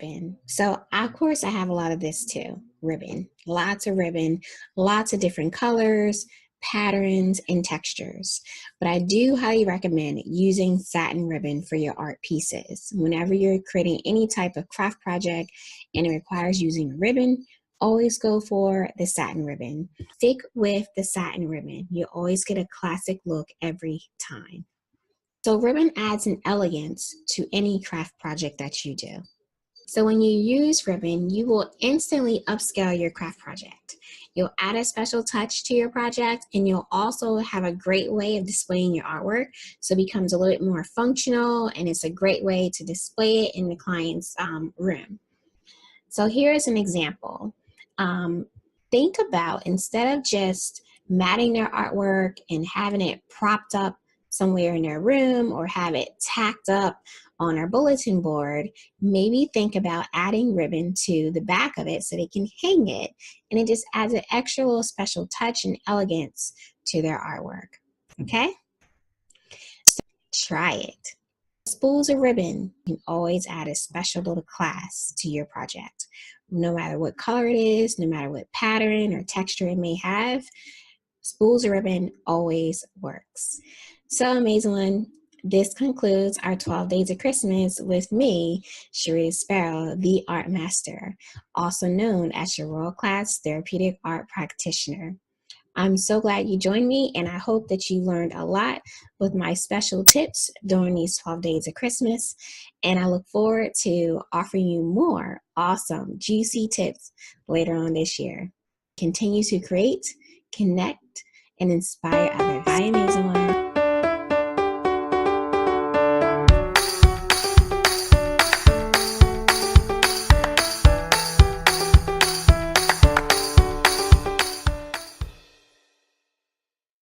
ribbon. So of course I have a lot of this too, ribbon, lots of ribbon, lots of different colors, patterns, and textures. But I do highly recommend using satin ribbon for your art pieces. Whenever you're creating any type of craft project and it requires using ribbon, always go for the satin ribbon. Stick with the satin ribbon. You always get a classic look every time. So ribbon adds an elegance to any craft project that you do. So when you use ribbon, you will instantly upscale your craft project. You'll add a special touch to your project, and you'll also have a great way of displaying your artwork. So it becomes a little bit more functional, and it's a great way to display it in the client's room. So here's an example. Think about, instead of just matting their artwork and having it propped up somewhere in their room or have it tacked up on our bulletin board, maybe think about adding ribbon to the back of it so they can hang it, and it just adds an extra little special touch and elegance to their artwork. Okay? So try it. Spools of ribbon can always add a special little class to your project. No matter what color it is, no matter what pattern or texture it may have, spools of ribbon always works. So amazing one. This concludes our 12 Days of Christmas with me, Sharita Sparrow, the Art Master, also known as your world-class therapeutic art practitioner. I'm so glad you joined me, and I hope that you learned a lot with my special tips during these 12 days of Christmas. And I look forward to offering you more awesome, juicy tips later on this year. Continue to create, connect, and inspire others. Bye, amazing one.